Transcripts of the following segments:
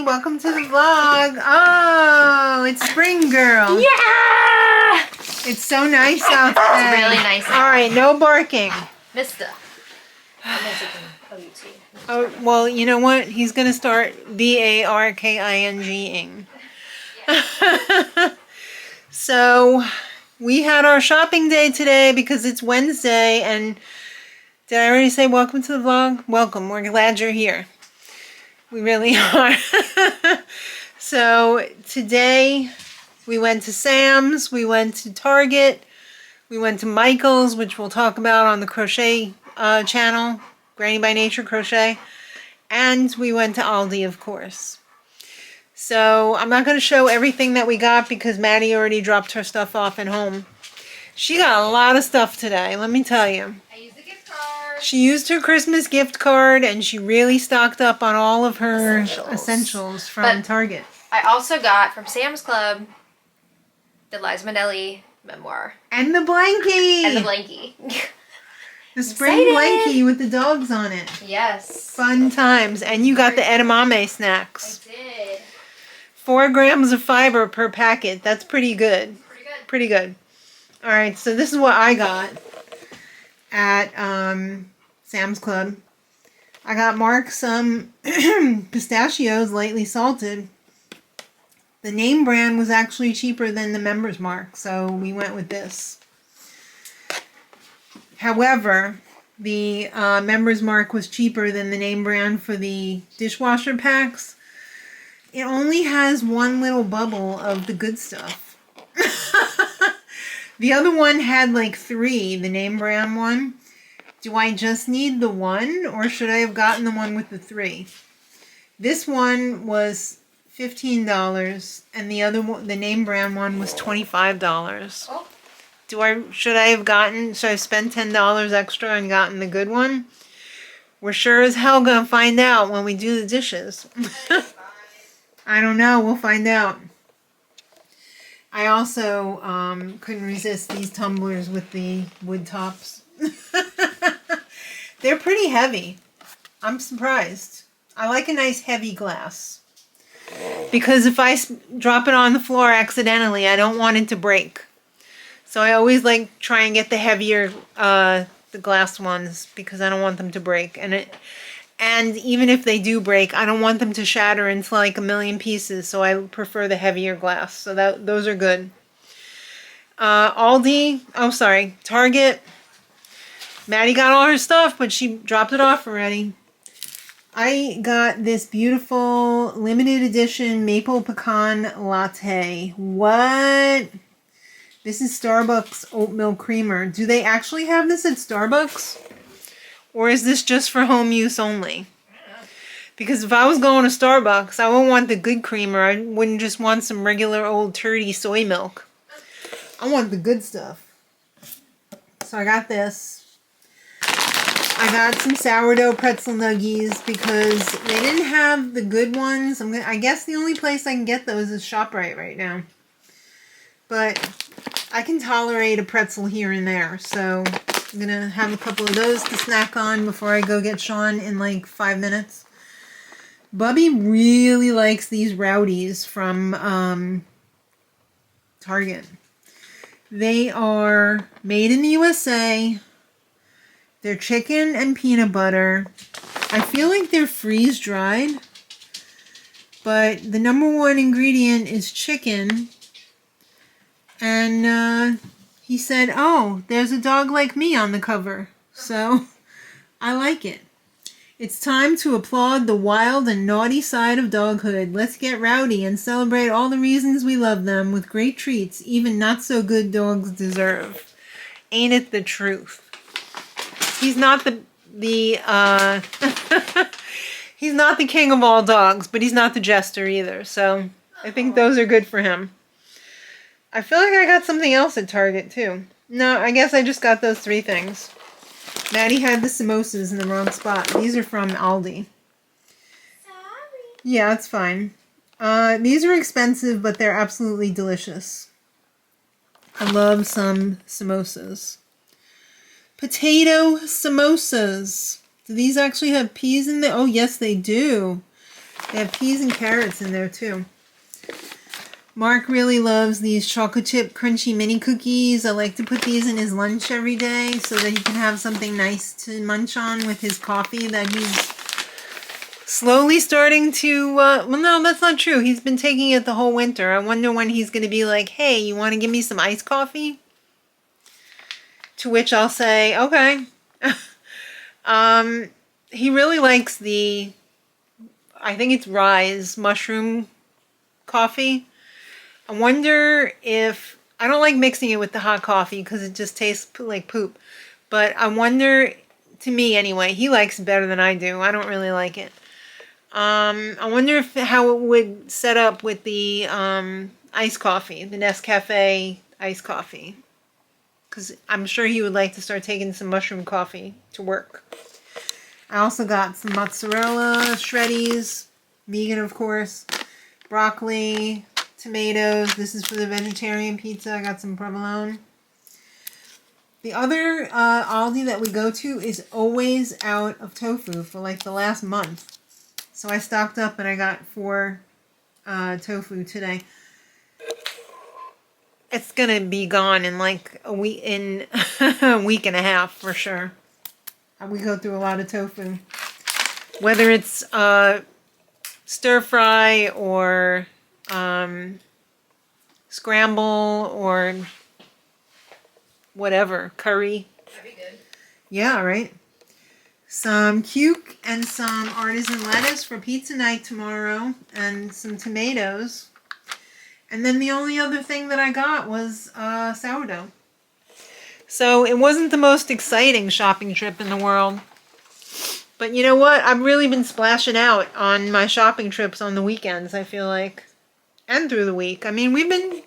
welcome to the vlog. Oh, it's spring, girl. Yeah! It's so nice out there. It's really nice out. All right, no barking. Mister. Oh, well, you know what? He's going to start barking-ing. So, we had our shopping day today because it's Wednesday, and did I already say welcome to the vlog? Welcome. We're glad you're here. We really are. So, today we went to Sam's, we went to Target, we went to Michael's, which we'll talk about on the crochet channel, Granny by Nature Crochet, and we went to Aldi, of course. So, I'm not going to show everything that we got because Maddie already dropped her stuff off at home. She got a lot of stuff today, let me tell you. I used a gift card. She used her Christmas gift card and she really stocked up on all of her essentials from Target. I also got from Sam's Club the Liza Minnelli memoir. And the blankie! And the blankie. The spring blankie with the dogs on it. Yes. Fun times. And you got the edamame snacks. I did. 4 grams of fiber per packet. That's pretty good. Pretty good. Pretty good. Alright, so this is what I got at Sam's Club. I got Mark some pistachios, lightly salted. The name brand was actually cheaper than the Members Mark, so we went with this. However, the Members Mark was cheaper than the name brand for the dishwasher packs. It only has one little bubble of the good stuff. The other one had like 3, the name brand one. Do I just need the one, or should I have gotten the one with the 3? This one was $15, and the other one, the name brand one, was $25. Oh. Should I have spent $10 extra and gotten the good one? We're sure as hell gonna find out when we do the dishes. I don't know, we'll find out. I also couldn't resist these tumblers with the wood tops. They're pretty heavy. I'm surprised. I like a nice heavy glass. Because if I drop it on the floor accidentally, I don't want it to break. So I always like try and get the heavier the glass ones because I don't want them to break. And even if they do break, I don't want them to shatter into like a million pieces. So I prefer the heavier glass. So those are good. Target. Maddie got all her stuff, but she dropped it off already. I got this beautiful limited edition maple pecan latte. What? This is Starbucks oat milk creamer. Do they actually have this at Starbucks? Or is this just for home use only? Because if I was going to Starbucks, I wouldn't want the good creamer. I wouldn't just want some regular old turdy soy milk. I want the good stuff. So I got this. I got some sourdough pretzel nuggies because they didn't have the good ones. I guess the only place I can get those is ShopRite right now. But I can tolerate a pretzel here and there. So I'm going to have a couple of those to snack on before I go get Sean in like 5 minutes. Bubby really likes these Rowdies from Target. They are made in the USA. They're chicken and peanut butter. I feel like they're freeze-dried. But the number one ingredient is chicken. And he said, oh, there's a dog like me on the cover. So I like it. It's time to applaud the wild and naughty side of doghood. Let's get rowdy and celebrate all the reasons we love them with great treats even not so good dogs deserve. Ain't it the truth? He's not he's not the king of all dogs, but he's not the jester either. So I think those are good for him. I feel like I got something else at Target too. No, I guess I just got those 3 things. Maddie had the samosas in the wrong spot. These are from Aldi. Sorry. Yeah, it's fine. These are expensive, but they're absolutely delicious. I love some samosas. Potato samosas. Do these actually have peas in there? Oh, yes, they do. They have peas and carrots in there too. Mark really loves these chocolate chip crunchy mini cookies. I like to put these in his lunch every day so that he can have something nice to munch on with his coffee that he's slowly starting to, well, no, that's not true. He's been taking it the whole winter. I wonder when he's going to be like, hey, you want to give me some iced coffee? To which I'll say, okay. He really likes the, I think it's Rise mushroom coffee. I wonder if, I don't like mixing it with the hot coffee because it just tastes like poop. But I wonder, to me anyway, he likes it better than I do. I don't really like it. I wonder how it would set up with the iced coffee, the Nescafe iced coffee. Because I'm sure he would like to start taking some mushroom coffee to work. I also got some mozzarella shreddies, vegan of course, broccoli, tomatoes. This is for the vegetarian pizza. I got some provolone. The other Aldi that we go to is always out of tofu for like the last month. So I stocked up and I got 4 tofu today. It's gonna be gone in like a week, in a week and a half for sure. We go through a lot of tofu, whether it's stir fry or scramble or whatever, curry. That'd be good. Yeah, right. Some cuke and some artisan lettuce for pizza night tomorrow, and some tomatoes. And then the only other thing that I got was sourdough. So it wasn't the most exciting shopping trip in the world. But you know what? I've really been splashing out on my shopping trips on the weekends, I feel like. And through the week. I mean, we've been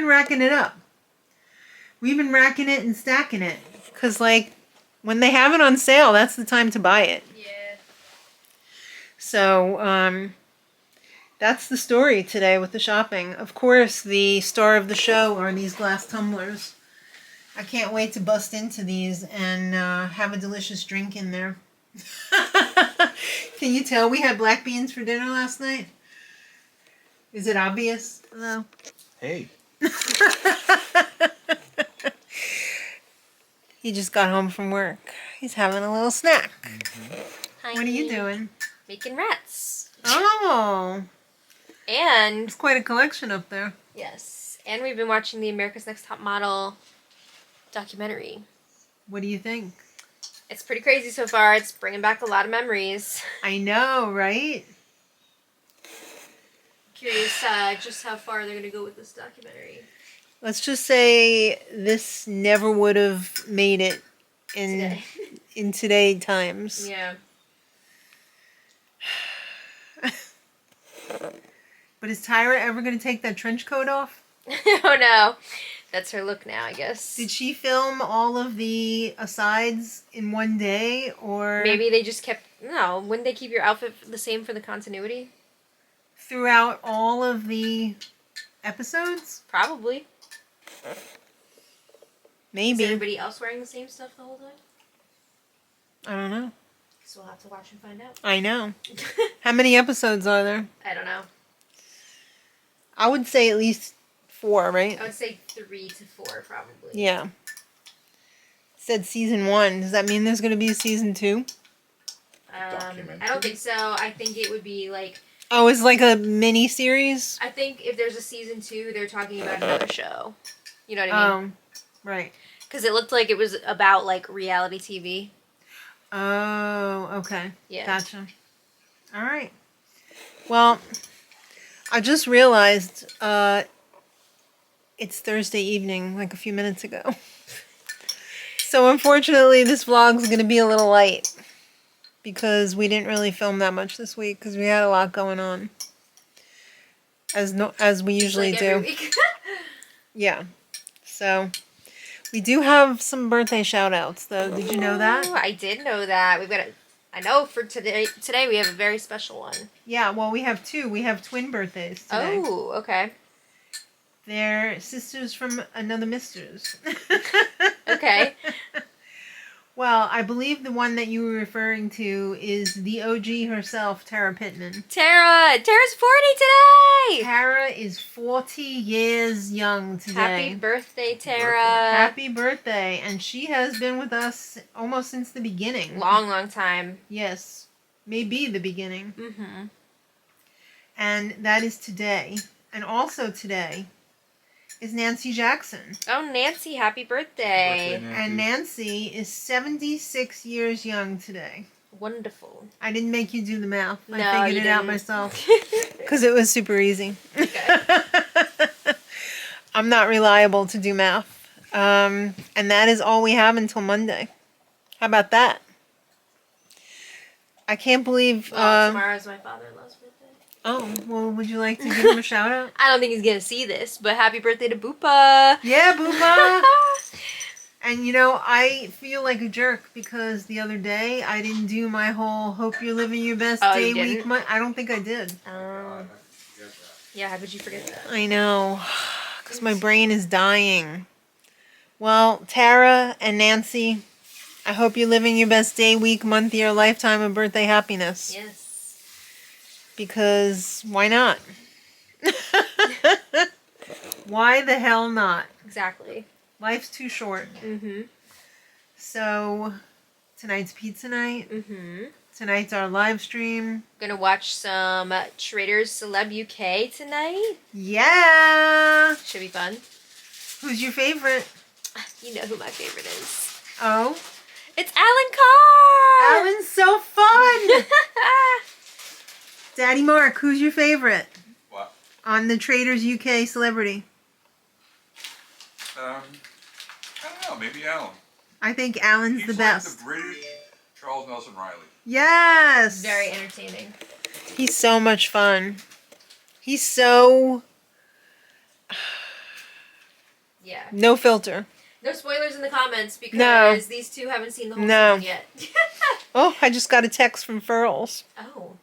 racking it up. We've been racking it and stacking it. Because, like, when they have it on sale, that's the time to buy it. Yeah. So, that's the story today with the shopping. Of course, the star of the show are these glass tumblers. I can't wait to bust into these and have a delicious drink in there. Can you tell we had black beans for dinner last night? Is it obvious? No. Hey. He just got home from work. He's having a little snack. Hi. What are you doing? Making rats. Oh. And There's quite a collection up there. yes, and we've been watching the America's Next Top Model documentary. What do you think? It's pretty crazy so far. It's bringing back a lot of memories. I know, right? Curious just how far they're going to go with this documentary. Let's just say this never would have made it Today. in today's times. Yeah. But is Tyra ever going to take that trench coat off? Oh no. That's her look now, I guess. Did she film all of the asides in one day, or Maybe they just kept... No, wouldn't they keep your outfit the same for the continuity? throughout all of the episodes? Probably. Maybe. Is everybody else wearing the same stuff the whole time? I don't know. So we'll have to watch and find out. I know. How many episodes are there? I don't know. I would say at least 4, right? I would say 3 to 4, probably. Yeah. It said season 1. Does that mean there's going to be a season 2? I don't think so. I think it would be like... Oh, it's like a mini series? I think if there's a season 2, they're talking about another show. You know what I mean? Right. Because it looked like it was about, like, reality TV. Oh, okay. Yeah. Gotcha. All right. Well, I just realized it's Thursday evening, like a few minutes ago. So unfortunately, this vlog's going to be a little light because we didn't really film that much this week because we had a lot going on, as we usually like do. every week. Yeah. So we do have some birthday shout outs though. Did you know that? Ooh, I did know that. We've got I know for today we have a very special one. Yeah, well, we have 2. We have twin birthdays today. Oh, okay. They're sisters from another misters. Okay. Well, I believe the one that you were referring to is the OG herself, Tara Pittman. Tara's 40 today! Tara is 40 years young today. Happy birthday, Tara. Happy birthday. And she has been with us almost since the beginning. Long time. Yes. Maybe the beginning. Mm-hmm. And that is today. And also today is Nancy Jackson. Oh, Nancy, happy birthday. And Nancy is 76 years young today. Wonderful. I didn't make you do the math. No, I figured you it out didn't. myself. Because it was super easy. Okay. I'm not reliable to do math. And that is all we have until Monday. How about that? I can't believe... Well, tomorrow's my father-in-law's birthday. Oh, well, would you like to give him a shout out? I don't think he's gonna see this, but happy birthday to Boopa! Yeah, Boopa! And you know, I feel like a jerk because the other day I didn't do my whole hope you're living your best Oh, day, you didn't? week, month. I don't think I did. Yeah, how could you forget that? I know. Because my brain is dying. Well, Tara and Nancy, I hope you're living your best day, week, month, year, lifetime of birthday happiness. Yes. Because why not? Why the hell not? Exactly. Life's too short. Mm-hmm. So, tonight's pizza night. Mm-hmm. Tonight's our live stream. Gonna watch some Traders Celeb UK tonight. Yeah! Should be fun. Who's your favorite? You know who my favorite is. Oh? It's Alan Carr! Alan's so fun! Daddy Mark, who's your favorite? What? On the Traders UK celebrity. I don't know, maybe Alan. I think Alan's He's the like best. the British Charles Nelson Riley. Yes! Very entertaining. He's so much fun. He's so... Yeah. No filter. No spoilers in the comments because No. these two haven't seen the whole No. season yet. Oh, I just got a text from Furls. Oh.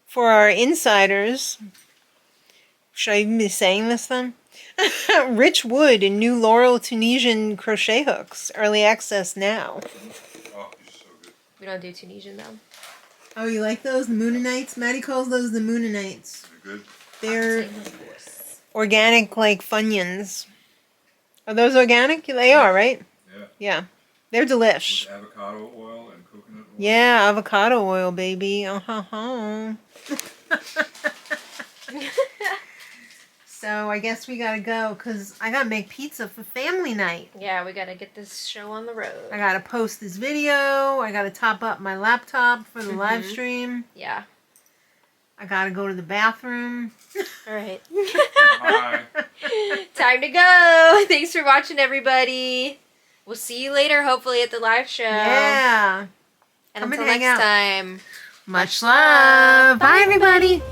For our insiders, should I even be saying this then? Rich wood and new Laurel Tunisian crochet hooks. Early access now. Oh, these are so good. We don't do Tunisian though. Oh, you like those? The Moonanites? Maddie calls those the Moonanites. They're good. They're organic, like Funyuns. Are those organic? They are, right? Yeah. Yeah. They're delish. With avocado oil and coconut oil. Yeah, avocado oil, baby. Uh-huh. So I guess we gotta go because I gotta make pizza for family night. Yeah, we gotta get this show on the road. I gotta post this video. I gotta top up my laptop for the live stream. Yeah. I gotta go to the bathroom. Alright. Bye. Time to go. Thanks for watching, everybody. We'll see you later, hopefully, at the live show. Yeah. And Come and until hang next out. time. Much love. Bye, everybody.